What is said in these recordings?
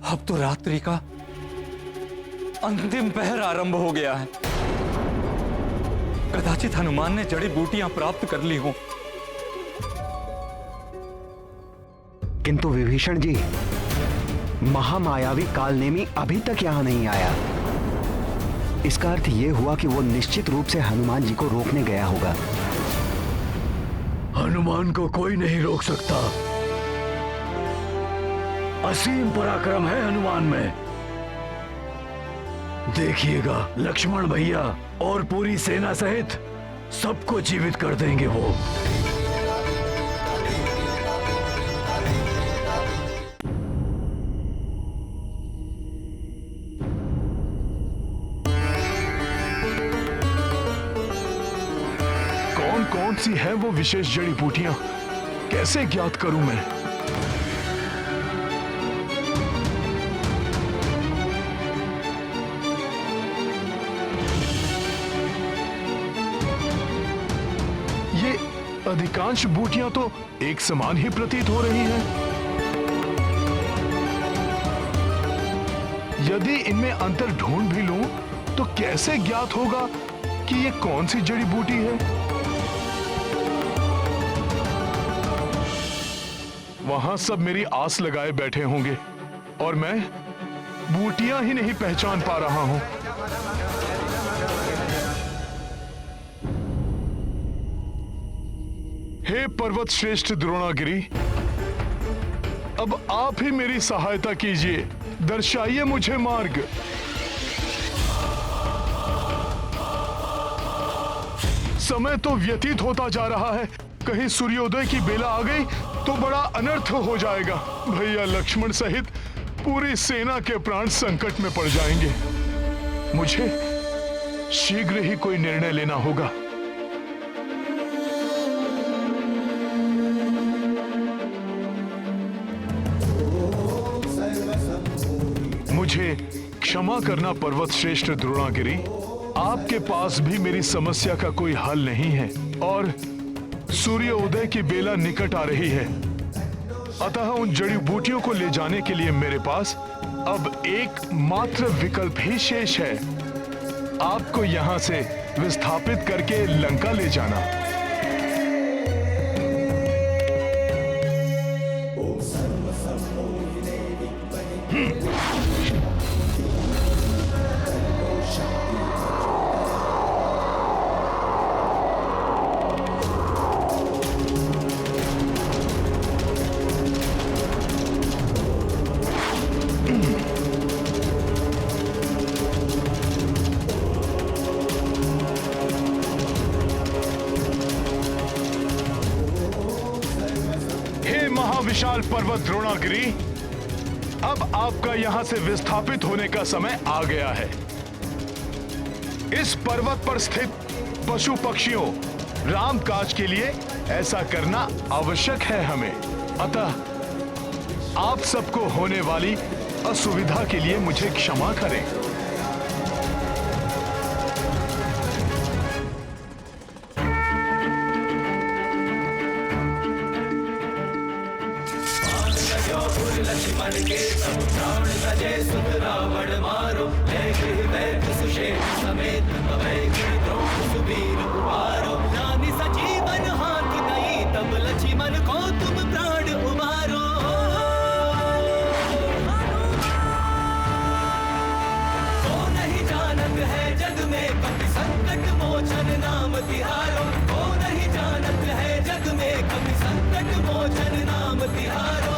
अब तो रात्रि का अंतिम पहर आरंभ हो गया है। कदाचित हनुमान ने जड़ी बूटियां प्राप्त कर ली हों। किंतु विभीषण जी, महामायावी कालनेमी अभी तक यहां नहीं आया। इसका अर्थ यह हुआ कि वो निश्चित रूप से हनुमान जी को रोकने गया होगा। हनुमान को कोई नहीं रोक सकता। असीम पराक्रम है हनुमान में। देखिएगा, लक्ष्मण भैया और पूरी सेना सहित सबको जीवित कर देंगे वो। कौन सी है वो विशेष जड़ी बूटियां, कैसे ज्ञात करूं मैं? ये अधिकांश बूटियां तो एक समान ही प्रतीत हो रही हैं। यदि इनमें अंतर ढूंढ भी लूं तो कैसे ज्ञात होगा कि ये कौन सी जड़ी बूटी है? वहां सब मेरी आस लगाए बैठे होंगे और मैं बूटियां ही नहीं पहचान पा रहा हूं। हे पर्वत श्रेष्ठ द्रोणागिरी, अब आप ही मेरी सहायता कीजिए, दर्शाइए मुझे मार्ग। समय तो व्यतीत होता जा रहा है, कहीं सूर्योदय की बेला आ गई तो बड़ा अनर्थ हो जाएगा। भैया लक्ष्मण सहित पूरी सेना के प्राण संकट में पड़ जाएंगे। मुझे शीघ्र ही कोई निर्णय लेना होगा। मुझे क्षमा करना पर्वत श्रेष्ठ द्रोणागिरी, आपके पास भी मेरी समस्या का कोई हल नहीं है और सूर्य उदय की बेला निकट आ रही है। अतः उन जड़ी बूटियों को ले जाने के लिए मेरे पास अब एक मात्र विकल्प ही शेष है, आपको यहां से विस्थापित करके लंका ले जाना। विशाल पर्वत द्रोणागिरी, अब आपका यहां से विस्थापित होने का समय आ गया है। इस पर्वत पर स्थित पशु पक्षियों राम काज के लिए ऐसा करना आवश्यक है हमें। अतः आप सबको होने वाली असुविधा के लिए मुझे क्षमा करें। लक्ष्मण के सब प्राण सजे सुत रावण मारो, जय गृह वैद्य सुषेण समेत अभय द्रोण सुबीर उबारो। जानि सजीवन हाथ नहीं तब लक्ष्मण को तुम प्राण उबारो। तो नहीं जानत है जग में कभी संकट मोचन नाम तिहारो। तो नहीं जानत है जग में कभी संकट मोचन नाम तिहारो।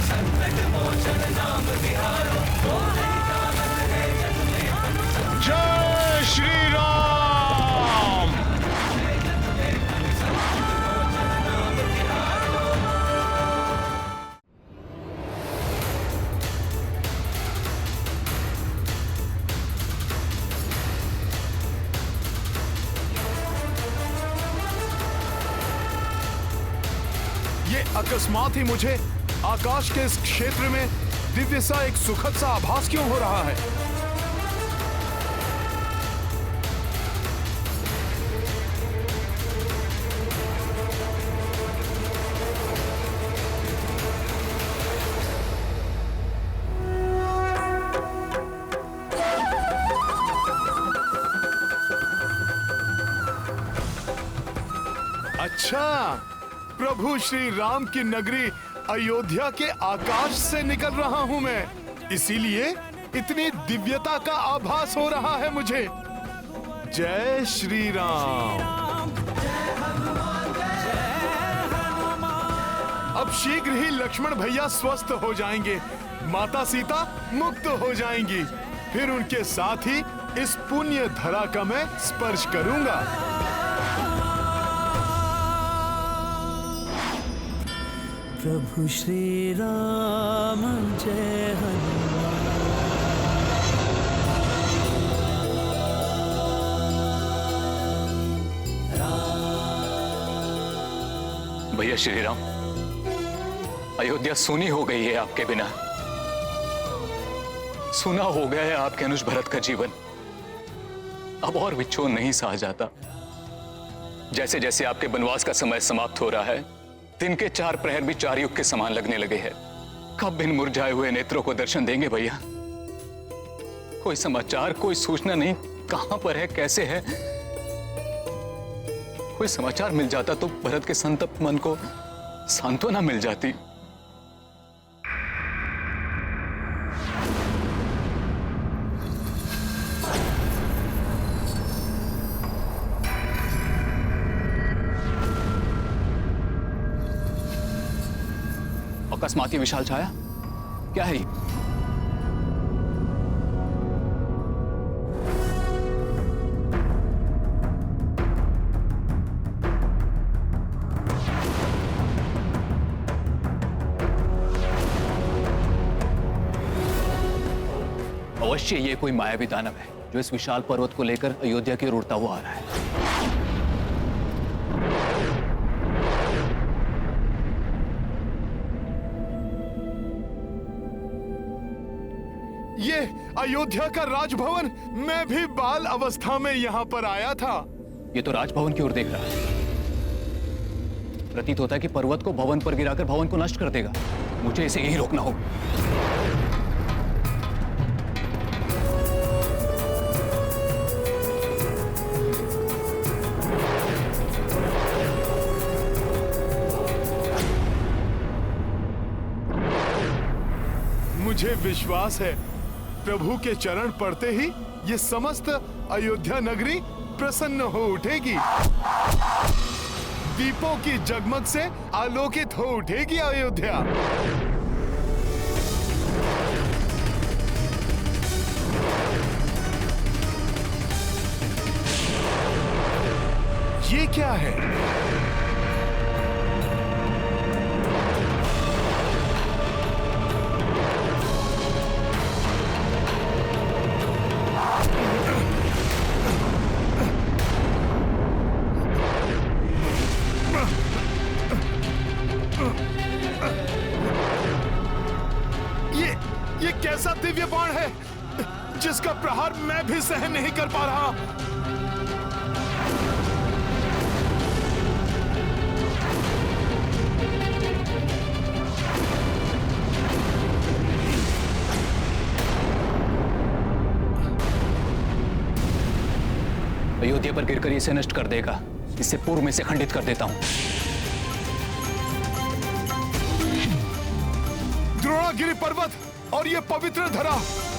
संकट अकस्मात ही मुझे आकाश के इस क्षेत्र में दिव्य सा एक सुखद सा आभास क्यों हो रहा है? अच्छा, प्रभु श्री राम की नगरी अयोध्या के आकाश से निकल रहा हूं मैं, इसीलिए इतनी दिव्यता का आभास हो रहा है मुझे। जय श्री राम। अब शीघ्र ही लक्ष्मण भैया स्वस्थ हो जाएंगे, माता सीता मुक्त हो जाएंगी, फिर उनके साथ ही इस पुण्य धरा का मैं स्पर्श करूंगा। प्रभु श्री राम जय हनुमान। भैया श्री राम, अयोध्या सूनी हो गई है आपके बिना। सूना हो गया है आपके अनुज भरत का जीवन। अब और विच्छोद नहीं सहा जाता। जैसे जैसे आपके वनवास का समय समाप्त हो रहा है, दिन के 4 प्रहर भी 4 युग के समान लगने लगे हैं। कब इन मुरझाए हुए नेत्रों को दर्शन देंगे भैया? कोई समाचार, कोई सूचना नहीं, कहां पर है, कैसे है? कोई समाचार मिल जाता तो भरत के संतप्त मन को सांत्वना मिल जाती। अकस्मात ये विशाल छाया क्या है? अवश्य ये कोई मायावी दानव है जो इस विशाल पर्वत को लेकर अयोध्या की ओर उड़ता हुआ आ रहा है। ये अयोध्या का राजभवन, मैं भी बाल अवस्था में यहाँ पर आया था। ये तो राजभवन की ओर देख रहा है। प्रतीत होता है कि पर्वत को भवन पर गिराकर भवन को नष्ट कर देगा। मुझे इसे यही रोकना होगा। मुझे विश्वास है प्रभु के चरण पड़ते ही ये समस्त अयोध्या नगरी प्रसन्न हो उठेगी। दीपों की जगमग से आलोकित हो उठेगी अयोध्या। ये क्या है? ये कैसा दिव्य बाण है जिसका प्रहार मैं भी सहन नहीं कर पा रहा। अयोध्या पर गिरकर इसे नष्ट कर देगा। इससे पूर्व में से खंडित कर देता हूं। द्रोणागिरी पर्वत और ये पवित्र धरा,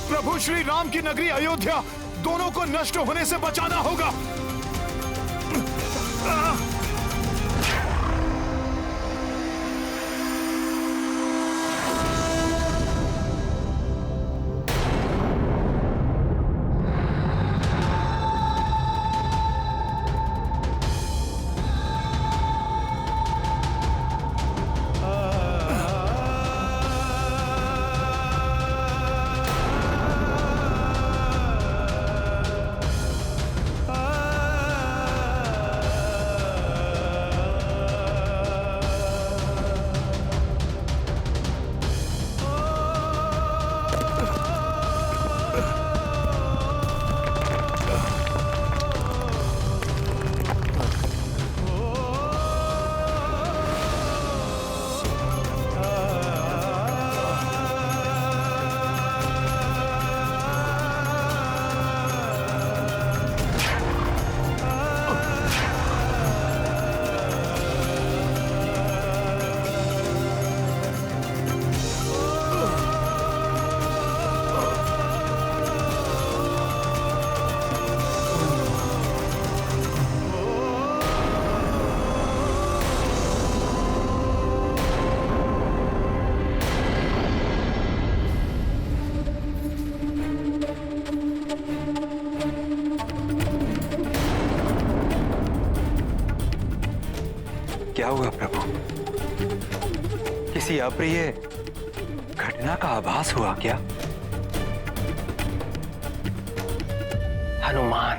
प्रभु श्री राम की नगरी अयोध्या, दोनों को नष्ट होने से बचाना होगा। क्या हुआ प्रभु? किसी अप्रिय घटना का आभास हुआ क्या? हनुमान,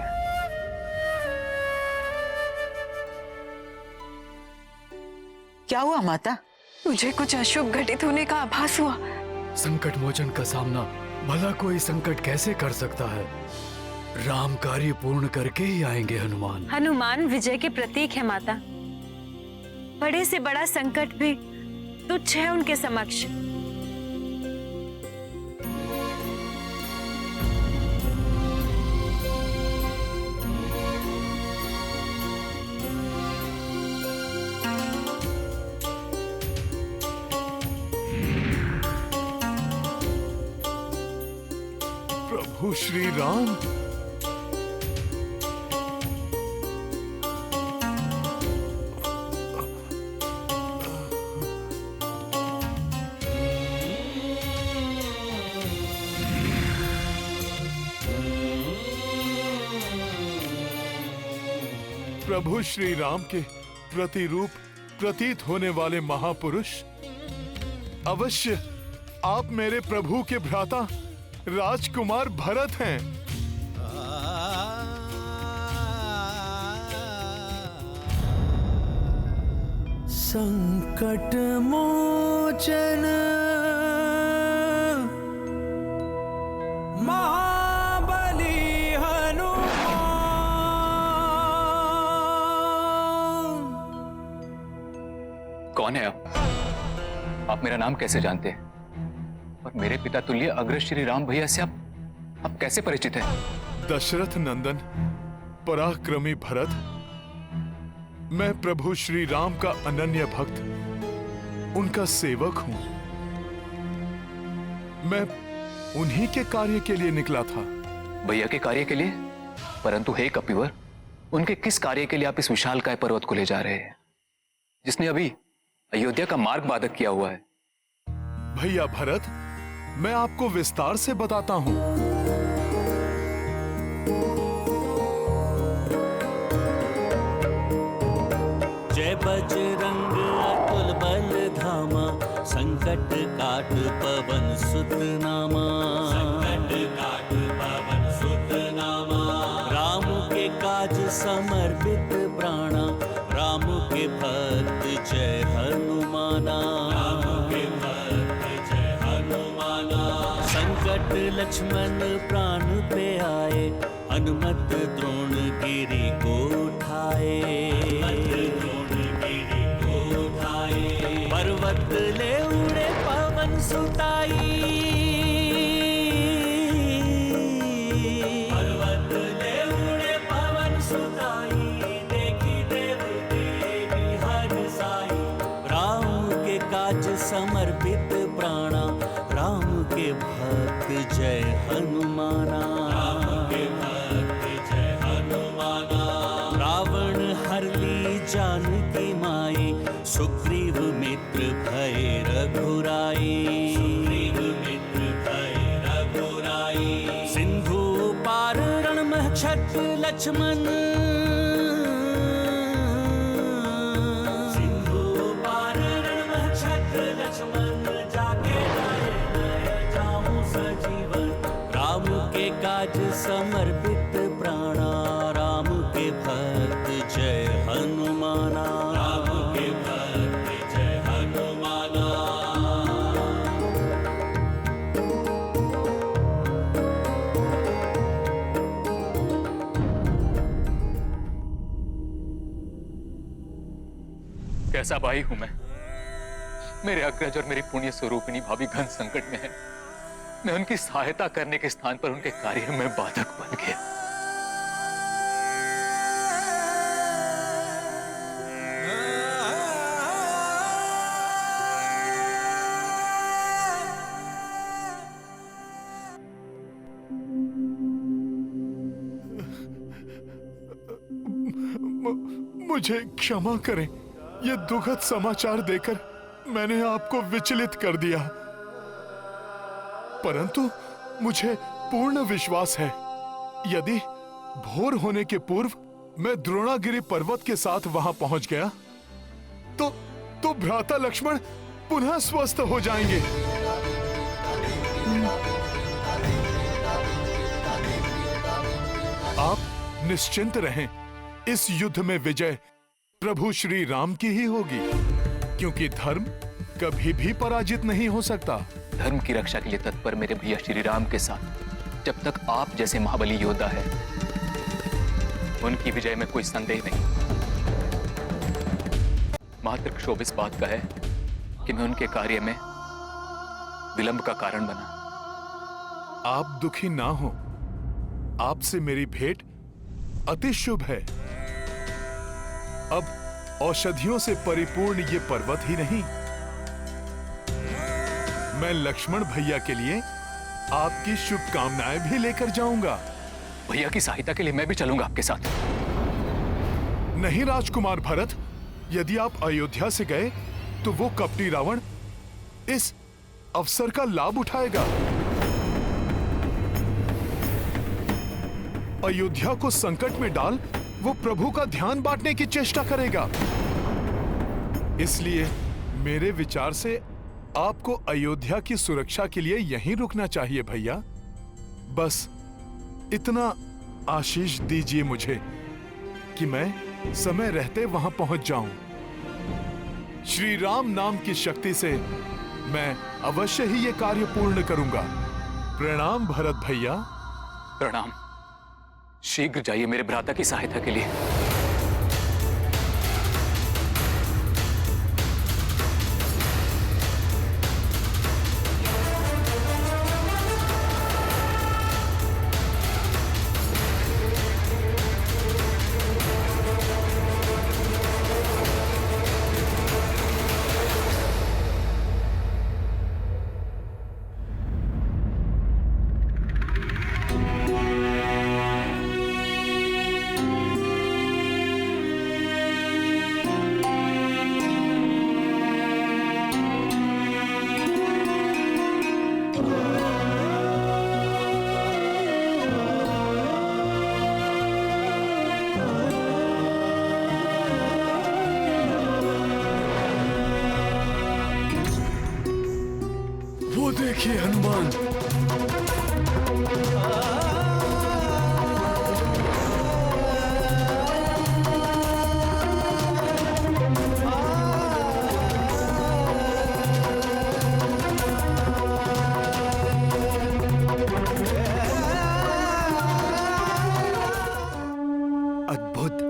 क्या हुआ माता? मुझे कुछ अशुभ घटित होने का आभास हुआ। संकट मोचन का सामना भला कोई संकट कैसे कर सकता है? राम कार्य पूर्ण करके ही आएंगे हनुमान। हनुमान विजय के प्रतीक है माता। बड़े से बड़ा संकट भी तुच्छ है उनके समक्ष। प्रभु श्री राम, प्रभु श्री राम के प्रतिरूप प्रतीत होने वाले महापुरुष, अवश्य आप मेरे प्रभु के भ्राता राजकुमार भरत हैं। संकट मोचन महाबली हनुमान, कौन है आप? आप मेरा नाम कैसे जानते हैं? और मेरे पिता तुल्य अग्र श्री राम भैया से आप कैसे परिचित हैं? दशरथ नंदन पराक्रमी भरत, मैं प्रभु श्री राम का अनन्य भक्त, उनका सेवक हूं। मैं उन्हीं के कार्य के लिए निकला था। भैया के कार्य के लिए? परंतु हे कपिवर, उनके किस कार्य के लिए आप इस विशालकाय पर्वत को ले जा रहे हैं, जिसने अभी अयोध्या का मार्ग बाधक किया हुआ है? भैया भरत, मैं आपको विस्तार से बताता हूं। जय बजरंग अतुल बल धामा, संकट काट पवन सुत नामा, संकट काट पवन सुत नामा। राम के काज समर्पित प्राणा, राम के भक्त जय हनुमाना, राम के भक्त जय हनुमाना। संकट लक्ष्मण प्राण पे आए, हनुमत द्रोण गिरि को उठाए, पर्वत ले उड़े पवन सुताई, पर्वत ले उड़े पवन सुताई। देखी देव देवी हर साई, राम के काज समर्पित प्राणा, राम के भक्त जय हनुमाना, राम के भक्त जय हनुमाना। रावण हर ली जानकी माई, सुग्रीव मित्र भय रघुराई, सुग्रीव मित्र भय रघुराई। सिंधु पार रणमहक्षत्र लक्ष्मण, सिंधु पार रणमहक्षत्र लक्ष्मण। जाके लय जाऊं सजीवन, राम के काज समर्पित प्राणा, राम के भक्त जय हनुमाना, राम के भक्त जय हनुमाना। कैसा भाई हूं मेरे अग्रज और मेरी पुण्य स्वरूपिणी भाभी घन संकट में है। मैं उनकी सहायता करने के स्थान पर उनके कार्य में बाधक बन गया। मुझे क्षमा करें, यह दुखद समाचार देकर मैंने आपको विचलित कर दिया, परंतु मुझे पूर्ण विश्वास है, यदि भोर होने के पूर्व मैं द्रोणागिरि पर्वत के साथ वहां पहुंच गया तो भ्राता लक्ष्मण पुनः स्वस्थ हो जाएंगे। आप निश्चिंत रहें, इस युद्ध में विजय प्रभु श्री राम की ही होगी, क्योंकि धर्म कभी भी पराजित नहीं हो सकता। धर्म की रक्षा के लिए तत्पर मेरे भैया श्री राम के साथ जब तक आप जैसे महाबली योद्धा है, उनकी विजय में कोई संदेह नहीं। मात्र क्षोभ इस बात का है कि मैं उनके कार्य में विलंब का कारण बना। आप दुखी ना हो, आपसे मेरी भेंट अति शुभ है। अब औषधियों से परिपूर्ण ये पर्वत ही नहीं, मैं लक्ष्मण भैया के लिए आपकी शुभकामनाएं भी लेकर जाऊंगा। भैया की सहायता के लिए मैं भी चलूंगा आपके साथ। नहीं राजकुमार भरत, यदि आप अयोध्या से गए तो वो कपटी रावण इस अवसर का लाभ उठाएगा। अयोध्या को संकट में डाल वो प्रभु का ध्यान बांटने की चेष्टा करेगा। इसलिए मेरे विचार से आपको अयोध्या की सुरक्षा के लिए यहीं रुकना चाहिए भैया। बस इतना आशीष दीजिए मुझे कि मैं समय रहते वहां पहुंच जाऊं। श्री राम नाम की शक्ति से मैं अवश्य ही ये कार्य पूर्ण करूंगा। प्रणाम भरत भैया। प्रणाम। शीघ्र जाइए मेरे भ्राता की सहायता के लिए। वो देखिए हनुमान। अद्भुत।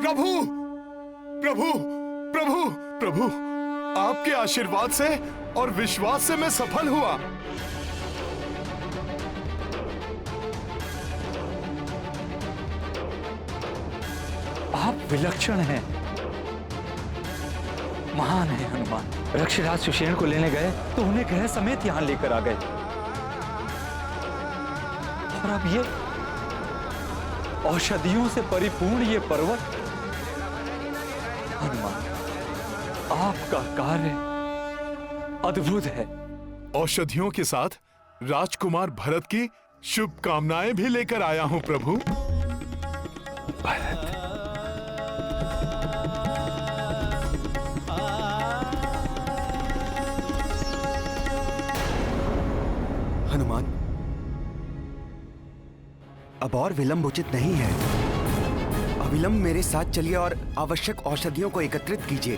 प्रभु प्रभु प्रभु प्रभु, आपके आशीर्वाद से और विश्वास से मैं सफल हुआ। आप विलक्षण हैं, महान है हनुमान। रक्षराज सुषेण को लेने गए तो उन्हें ग्रह समेत यहां लेकर आ गए, और अब ये औषधियों से परिपूर्ण ये पर्वत। हनुमान, आपका कार्य अद्भुत है। औषधियों के साथ राजकुमार भरत की शुभकामनाएं भी लेकर आया हूं प्रभु। भरत, हनुमान, अब और विलंब उचित नहीं है। अविलंब मेरे साथ चलिए और आवश्यक औषधियों को एकत्रित कीजिए।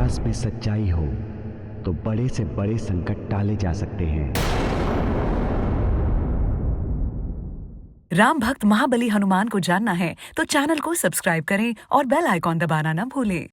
प्रयास में सच्चाई हो तो बड़े से बड़े संकट टाले जा सकते हैं। राम भक्त महाबली हनुमान को जानना है तो चैनल को सब्सक्राइब करें और बेल आइकॉन दबाना न भूलें।